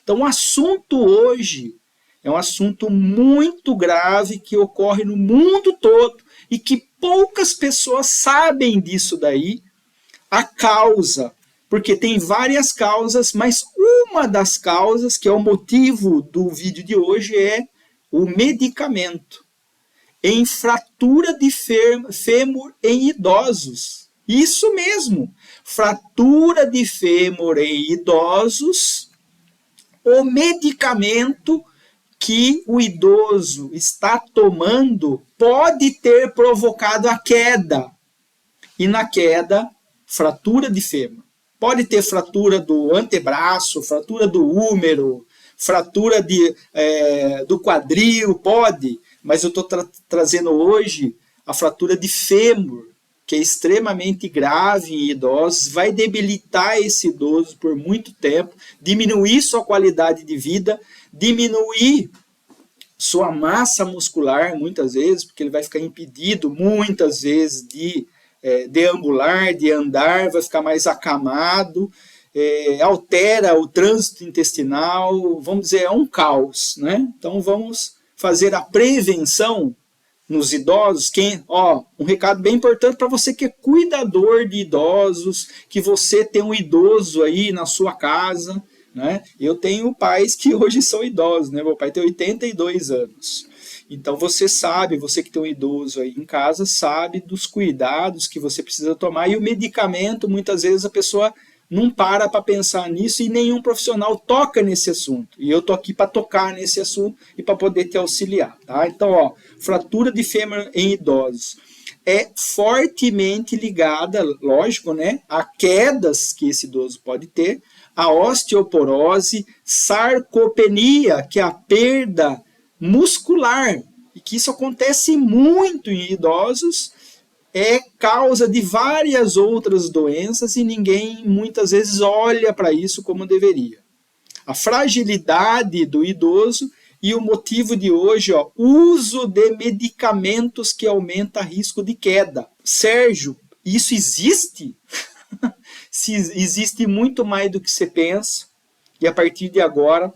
Então, o assunto hoje é um assunto muito grave que ocorre no mundo todo e que poucas pessoas sabem disso daí, a causa, porque tem várias causas, mas uma das causas, que é o motivo do vídeo de hoje, é o medicamento em fratura de fêmur em idosos. Isso mesmo, fratura de fêmur em idosos, o medicamento que o idoso está tomando pode ter provocado a queda. E na queda, fratura de fêmur. Pode ter fratura do antebraço, fratura do húmero, fratura do quadril, pode. Mas eu estou trazendo hoje a fratura de fêmur, que é extremamente grave em idosos, vai debilitar esse idoso por muito tempo, diminuir sua qualidade de vida, diminuir sua massa muscular, muitas vezes, porque ele vai ficar impedido, muitas vezes, de deambular, de andar, vai ficar mais acamado, altera o trânsito intestinal, vamos dizer, é um caos, né? Então vamos fazer a prevenção nos idosos. Um recado bem importante para você que é cuidador de idosos, que você tem um idoso aí na sua casa, né? Eu tenho pais que hoje são idosos, né? Meu pai tem 82 anos. Então você sabe, você que tem um idoso aí em casa, sabe dos cuidados que você precisa tomar. E o medicamento, muitas vezes a pessoa não para pensar nisso e nenhum profissional toca nesse assunto. E eu estou aqui para tocar nesse assunto e para poder te auxiliar. Tá? Então, fratura de fêmur em idosos é fortemente ligada, lógico, né, a quedas que esse idoso pode ter, a osteoporose, sarcopenia, que é a perda muscular, e que isso acontece muito em idosos, é causa de várias outras doenças e ninguém muitas vezes olha para isso como deveria. A fragilidade do idoso e o motivo de hoje, uso de medicamentos que aumenta risco de queda. Sérgio, isso existe? Existe muito mais do que você pensa e a partir de agora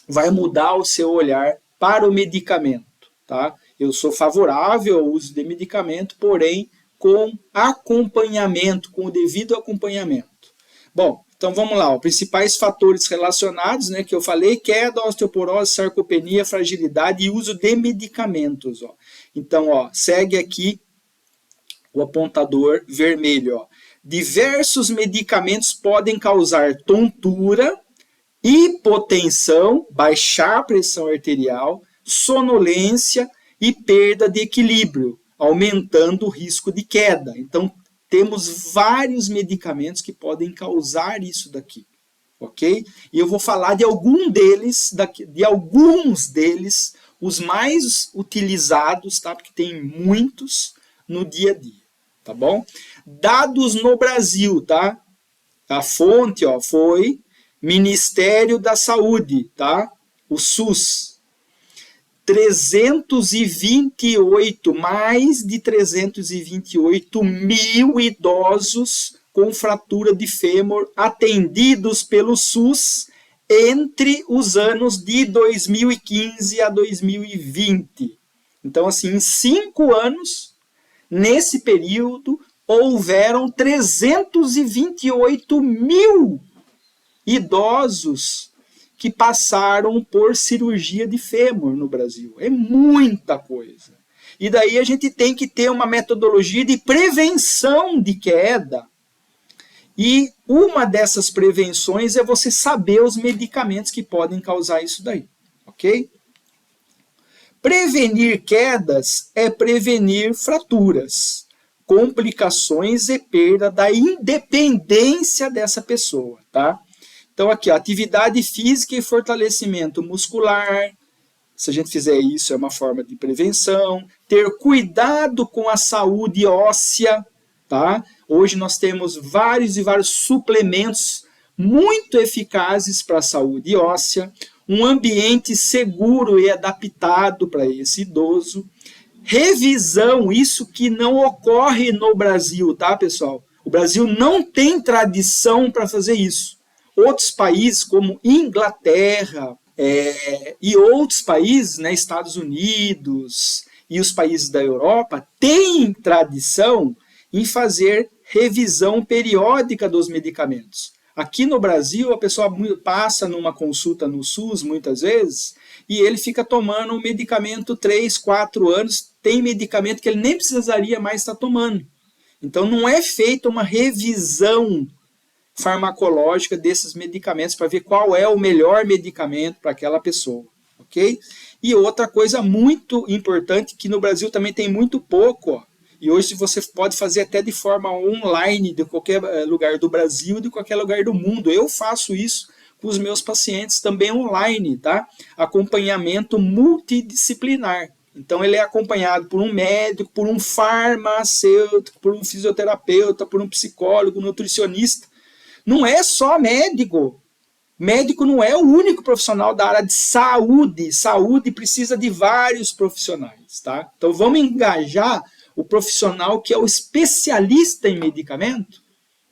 vai mudar o seu olhar para o medicamento, tá? Eu sou favorável ao uso de medicamento, porém com acompanhamento, com o devido acompanhamento. Bom, então vamos lá, os principais fatores relacionados, né, que eu falei, queda, osteoporose, sarcopenia, fragilidade e uso de medicamentos. Então, segue aqui o apontador vermelho. Diversos medicamentos podem causar tontura, hipotensão, baixar a pressão arterial, sonolência e perda de equilíbrio, aumentando o risco de queda. Então, temos vários medicamentos que podem causar isso daqui, ok? E eu vou falar de alguns deles, os mais utilizados, tá? Porque tem muitos no dia a dia, tá bom? Dados no Brasil, tá? A fonte, foi Ministério da Saúde, tá? O SUS. 328, mais de 328 mil idosos com fratura de fêmur atendidos pelo SUS entre os anos de 2015 a 2020. Então, assim, em 5 anos, nesse período, houveram 328 mil idosos que passaram por cirurgia de fêmur no Brasil. É muita coisa. E daí a gente tem que ter uma metodologia de prevenção de queda. E uma dessas prevenções é você saber os medicamentos que podem causar isso daí. Ok? Prevenir quedas é prevenir fraturas, complicações e perda da independência dessa pessoa, tá? Então, aqui, atividade física e fortalecimento muscular. Se a gente fizer isso, é uma forma de prevenção. Ter cuidado com a saúde óssea, tá? Hoje nós temos vários e vários suplementos muito eficazes para a saúde óssea. Um ambiente seguro e adaptado para esse idoso. Revisão, isso que não ocorre no Brasil, tá, pessoal? O Brasil não tem tradição para fazer isso. Outros países, como Inglaterra e outros países, né, Estados Unidos e os países da Europa, têm tradição em fazer revisão periódica dos medicamentos. Aqui no Brasil, a pessoa passa numa consulta no SUS, muitas vezes, e ele fica tomando um medicamento 3, 4 anos, tem medicamento que ele nem precisaria mais estar tomando. Então, não é feita uma revisão farmacológica desses medicamentos para ver qual é o melhor medicamento para aquela pessoa, ok? E outra coisa muito importante, que no Brasil também tem muito pouco, ó, e hoje você pode fazer até de forma online, de qualquer lugar do Brasil e de qualquer lugar do mundo. Eu faço isso com os meus pacientes também online, tá? Acompanhamento multidisciplinar. Então, ele é acompanhado por um médico, por um farmacêutico, por um fisioterapeuta, por um psicólogo, nutricionista. Não é só médico. Médico não é o único profissional da área de saúde. Saúde precisa de vários profissionais, tá? Então, vamos engajar o profissional que é o especialista em medicamento,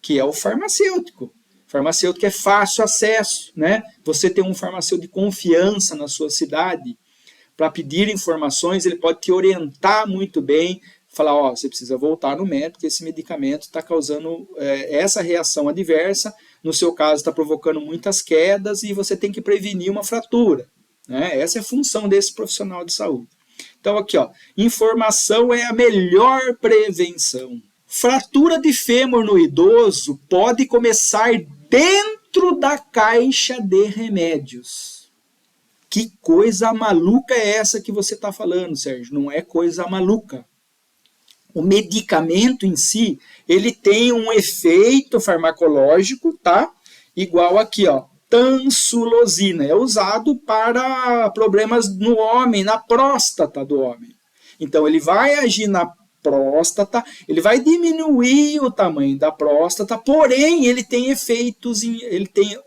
que é o farmacêutico. Farmacêutico é fácil acesso, né? Você tem um farmacêutico de confiança na sua cidade para pedir informações, ele pode te orientar muito bem, falar, ó, você precisa voltar no médico, esse medicamento está causando essa reação adversa, no seu caso está provocando muitas quedas e você tem que prevenir uma fratura, né? Essa é a função desse profissional de saúde. Então aqui, ó, informação é a melhor prevenção. Fratura de fêmur no idoso pode começar dentro da caixa de remédios. Que coisa maluca é essa que você está falando, Sérgio? Não é coisa maluca. O medicamento em si, ele tem um efeito farmacológico, tá? Igual aqui, ó, tansulosina. É usado para problemas no homem, na próstata do homem. Então, ele vai agir na próstata, ele vai diminuir o tamanho da próstata, porém ele tem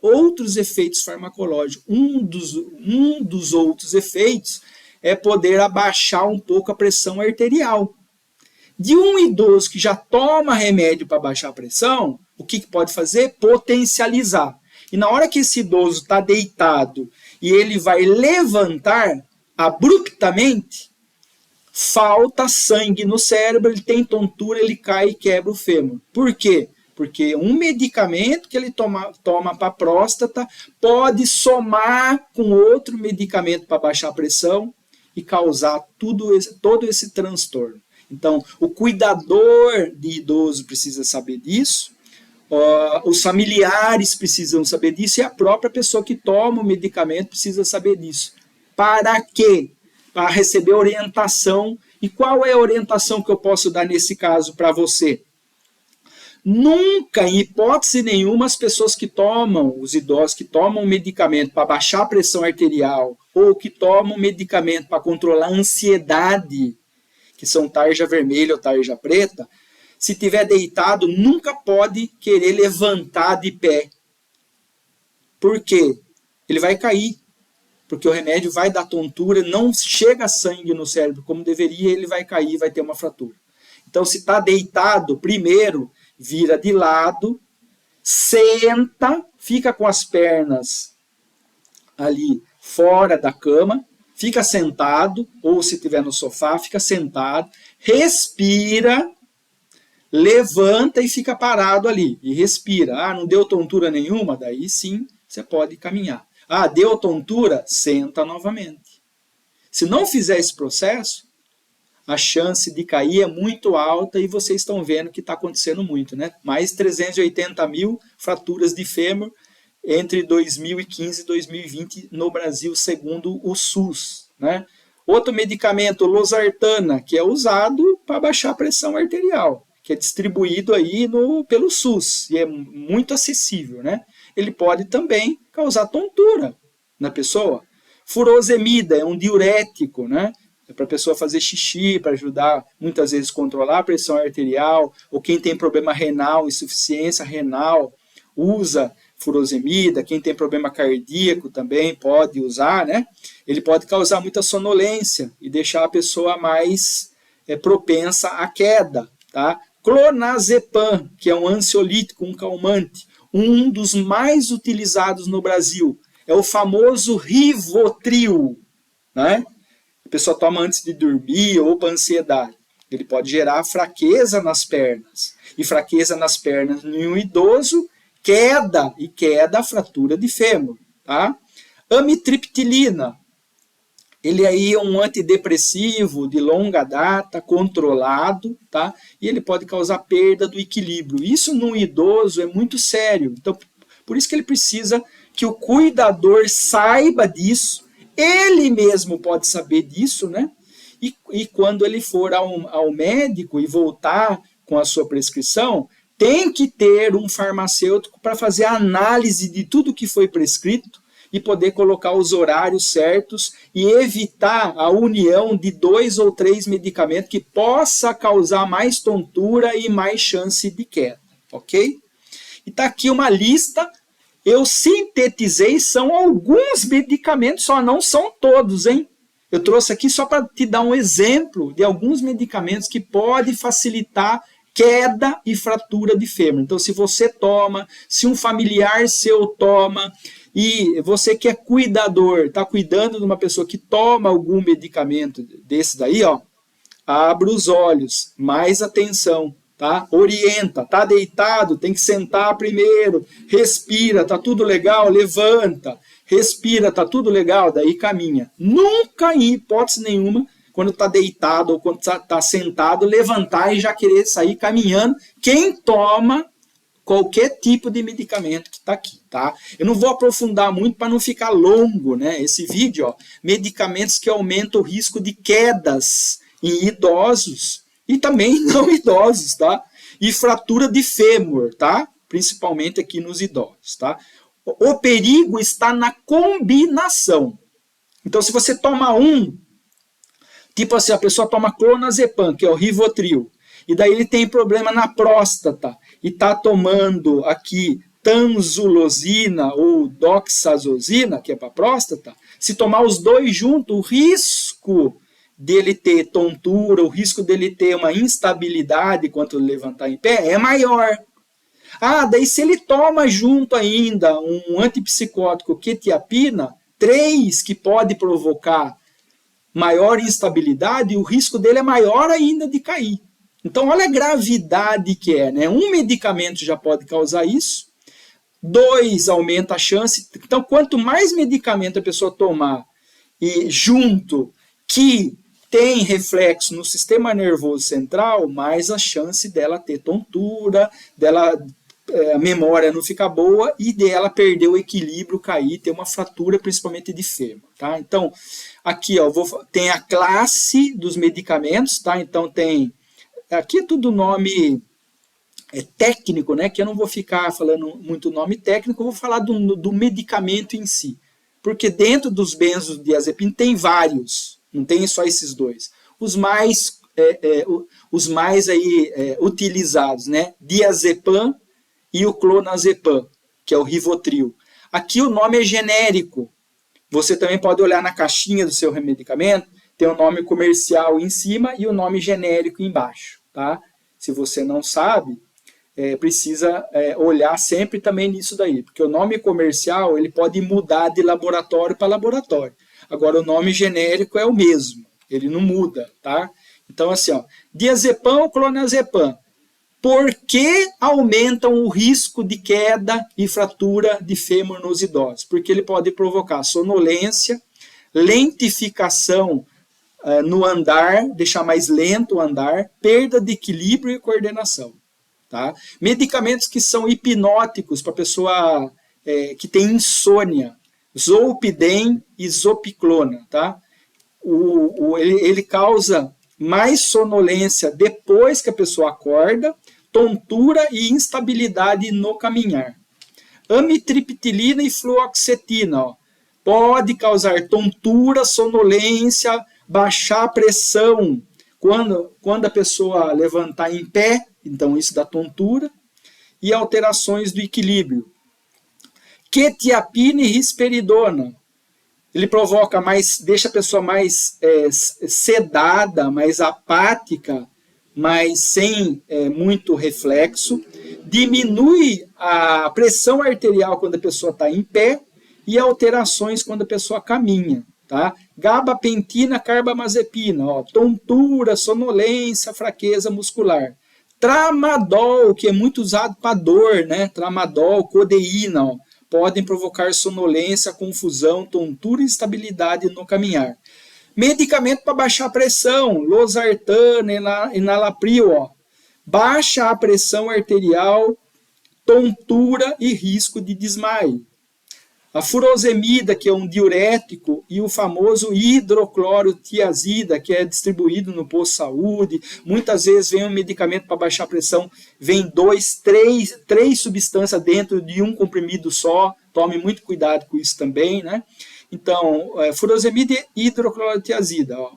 outros efeitos farmacológicos. Um dos outros efeitos é poder abaixar um pouco a pressão arterial. De um idoso que já toma remédio para baixar a pressão, o que pode fazer? Potencializar. E na hora que esse idoso está deitado e ele vai levantar abruptamente, falta sangue no cérebro, ele tem tontura, ele cai e quebra o fêmur. Por quê? Porque um medicamento que ele toma para a próstata pode somar com outro medicamento para baixar a pressão e causar todo esse transtorno. Então, o cuidador de idoso precisa saber disso, os familiares precisam saber disso e a própria pessoa que toma o medicamento precisa saber disso. Para quê? Para receber orientação. E qual é a orientação que eu posso dar nesse caso para você? Nunca, em hipótese nenhuma, as pessoas que tomam, os idosos que tomam medicamento para baixar a pressão arterial ou que tomam medicamento para controlar a ansiedade, que são tarja vermelha ou tarja preta, se tiver deitado, nunca pode querer levantar de pé. Por quê? Ele vai cair. Porque o remédio vai dar tontura, não chega sangue no cérebro como deveria, ele vai cair, vai ter uma fratura. Então, se está deitado, primeiro, vira de lado, senta, fica com as pernas ali fora da cama, fica sentado, ou se estiver no sofá, fica sentado, respira, levanta e fica parado ali, e respira. Ah, não deu tontura nenhuma? Daí sim, você pode caminhar. Ah, deu tontura? Senta novamente. Se não fizer esse processo, a chance de cair é muito alta e vocês estão vendo que está acontecendo muito, né? Mais 380 mil fraturas de fêmur entre 2015 e 2020 no Brasil, segundo o SUS, né? Outro medicamento, losartana, que é usado para baixar a pressão arterial, que é distribuído aí pelo SUS e é muito acessível, né? Ele pode também causar tontura na pessoa. Furosemida é um diurético, né? É para a pessoa fazer xixi, para ajudar muitas vezes a controlar a pressão arterial, ou quem tem problema renal, insuficiência renal, usa furosemida. Quem tem problema cardíaco também pode usar, né? Ele pode causar muita sonolência e deixar a pessoa mais propensa à queda, tá? Clonazepam, que é um ansiolítico, um calmante, um dos mais utilizados no Brasil. É o famoso Rivotril, né? A pessoa toma antes de dormir ou para ansiedade. Ele pode gerar fraqueza nas pernas. E fraqueza nas pernas em um idoso, queda a fratura de fêmur. Tá? Amitriptilina. Ele aí é um antidepressivo de longa data, controlado, tá? E ele pode causar perda do equilíbrio. Isso num idoso é muito sério. Então, por isso que ele precisa que o cuidador saiba disso. Ele mesmo pode saber disso, né? E quando ele for ao médico e voltar com a sua prescrição, tem que ter um farmacêutico para fazer a análise de tudo que foi prescrito e poder colocar os horários certos e evitar a união de 2 ou 3 medicamentos que possa causar mais tontura e mais chance de queda, ok? E está aqui uma lista, eu sintetizei, são alguns medicamentos, só não são todos, hein? Eu trouxe aqui só para te dar um exemplo de alguns medicamentos que podem facilitar queda e fratura de fêmur. Então, se você toma, se um familiar seu toma, e você que é cuidador, está cuidando de uma pessoa que toma algum medicamento desse daí, ó, abra os olhos, mais atenção, tá? Orienta, tá deitado, tem que sentar primeiro, respira, tá tudo legal, levanta, respira, tá tudo legal, daí caminha. Nunca, em hipótese nenhuma, quando está deitado ou quando está sentado, levantar e já querer sair caminhando. Quem toma qualquer tipo de medicamento que está aqui, tá? Eu não vou aprofundar muito para não ficar longo, né? Esse vídeo, ó, medicamentos que aumentam o risco de quedas em idosos e também não idosos, tá? E fratura de fêmur, tá? Principalmente aqui nos idosos, tá? O perigo está na combinação. Então, se você toma tipo assim, a pessoa toma clonazepam, que é o Rivotril, e daí ele tem problema na próstata, e está tomando aqui tanzulosina ou doxazosina, que é para a próstata, se tomar os dois juntos, o risco dele ter tontura, o risco dele ter uma instabilidade quando levantar em pé é maior. Daí se ele toma junto ainda um antipsicótico, quetiapina, 3, que pode provocar maior instabilidade, o risco dele é maior ainda de cair. Então, olha a gravidade que é, né? Um medicamento já pode causar isso, 2, aumenta a chance. Então, quanto mais medicamento a pessoa tomar e junto que tem reflexo no sistema nervoso central, mais a chance dela ter tontura, a memória não ficar boa e dela perder o equilíbrio, cair, ter uma fratura, principalmente de fêmur, tá? Então, aqui, ó, tem a classe dos medicamentos, tá? Então, aqui é tudo nome técnico, né? Que eu não vou ficar falando muito nome técnico, eu vou falar do medicamento em si. Porque dentro dos benzodiazepina tem vários, não tem só esses 2. Os mais utilizados, né? Diazepam e o clonazepam, que é o Rivotril. Aqui o nome é genérico. Você também pode olhar na caixinha do seu medicamento, tem o nome comercial em cima e o nome genérico embaixo, tá? Se você não sabe, precisa olhar sempre também nisso daí, porque o nome comercial ele pode mudar de laboratório para laboratório. Agora o nome genérico é o mesmo, ele não muda, tá? Então assim, ó, diazepam ou clonazepam, por que aumentam o risco de queda e fratura de fêmur nos idosos? Porque ele pode provocar sonolência, lentificação no andar, deixar mais lento o andar, perda de equilíbrio e coordenação. Tá? Medicamentos que são hipnóticos para pessoa que tem insônia, zolpidem e zopiclona. Tá? Ele causa mais sonolência depois que a pessoa acorda, tontura e instabilidade no caminhar. Amitriptilina e fluoxetina, ó, pode causar tontura, sonolência, baixar a pressão quando a pessoa levantar em pé, então isso dá tontura, e alterações do equilíbrio. Quetiapina e risperidona, ele provoca deixa a pessoa mais sedada, mais apática, mas sem muito reflexo. diminui a pressão arterial quando a pessoa está em pé e alterações quando a pessoa caminha. Tá? Gabapentina, carbamazepina, ó, tontura, sonolência, fraqueza muscular. Tramadol, que é muito usado para dor, né? Tramadol, codeína, ó, podem provocar sonolência, confusão, tontura e instabilidade no caminhar. Medicamento para baixar a pressão, losartana, enalapril, ó, baixa a pressão arterial, tontura e risco de desmaio. A furosemida, que é um diurético, e o famoso hidroclorotiazida, que é distribuído no posto de saúde. Muitas vezes vem um medicamento para baixar a pressão, vem três substâncias dentro de um comprimido só. Tome muito cuidado com isso também, né? Então, furosemida e hidroclorotiazida, ó,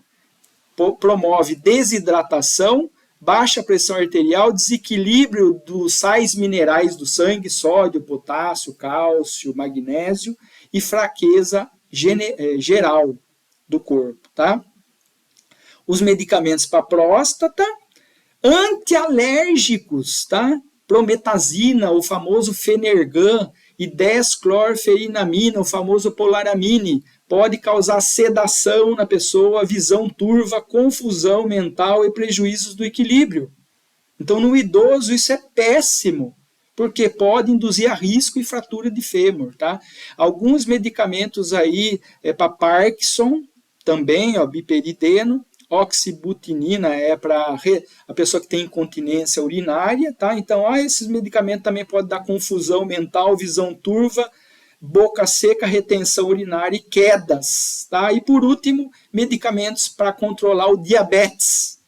promove desidratação, baixa pressão arterial, desequilíbrio dos sais minerais do sangue, sódio, potássio, cálcio, magnésio e fraqueza geral do corpo, tá? Os medicamentos para próstata, antialérgicos, tá? Prometazina, o famoso Fenergan, e 10-clorferinamina, o famoso Polaramine, pode causar sedação na pessoa, visão turva, confusão mental e prejuízos do equilíbrio. Então, no idoso, isso é péssimo, porque pode induzir a risco e fratura de fêmur. Tá? Alguns medicamentos aí para Parkinson, também, ó, biperideno, oxibutinina é para a pessoa que tem incontinência urinária. Tá? Então, esses medicamentos também podem dar confusão mental, visão turva, boca seca, retenção urinária e quedas. Tá? E por último, medicamentos para controlar o diabetes.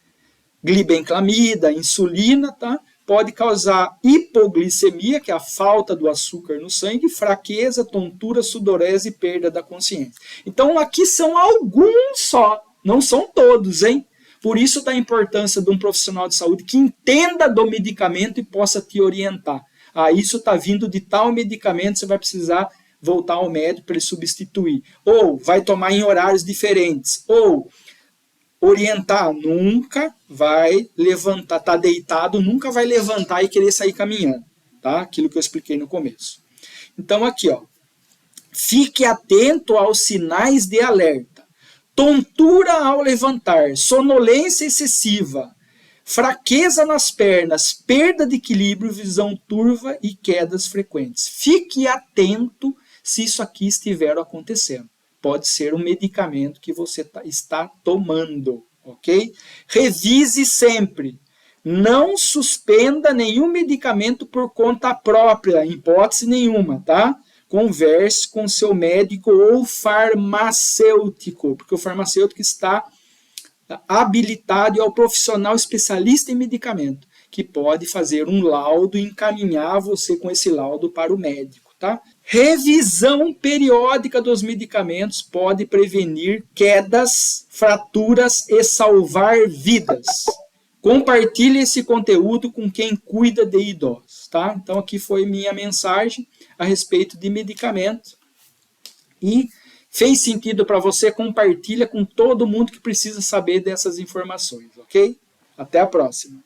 Glibenclamida, insulina, tá? Pode causar hipoglicemia, que é a falta do açúcar no sangue, fraqueza, tontura, sudorese e perda da consciência. Então aqui são alguns só, não são todos, hein? Por isso da importância de um profissional de saúde que entenda do medicamento e possa te orientar. Isso está vindo de tal medicamento, você vai precisar voltar ao médico para ele substituir. Ou vai tomar em horários diferentes. Ou orientar, nunca vai levantar, tá deitado, nunca vai levantar e querer sair caminhando. Tá? Aquilo que eu expliquei no começo. Então aqui, ó, fique atento aos sinais de alerta. Tontura ao levantar, sonolência excessiva, fraqueza nas pernas, perda de equilíbrio, visão turva e quedas frequentes. Fique atento se isso aqui estiver acontecendo. Pode ser um medicamento que você está tomando, ok? Revise sempre. Não suspenda nenhum medicamento por conta própria, em hipótese nenhuma, tá? Converse com seu médico ou farmacêutico, porque o farmacêutico está habilitado e é o profissional especialista em medicamento, que pode fazer um laudo e encaminhar você com esse laudo para o médico, tá? Revisão periódica dos medicamentos pode prevenir quedas, fraturas e salvar vidas. Compartilhe esse conteúdo com quem cuida de idosos, tá? Então aqui foi minha mensagem a respeito de medicamento. E fez sentido para você, compartilha com todo mundo que precisa saber dessas informações, ok? Até a próxima.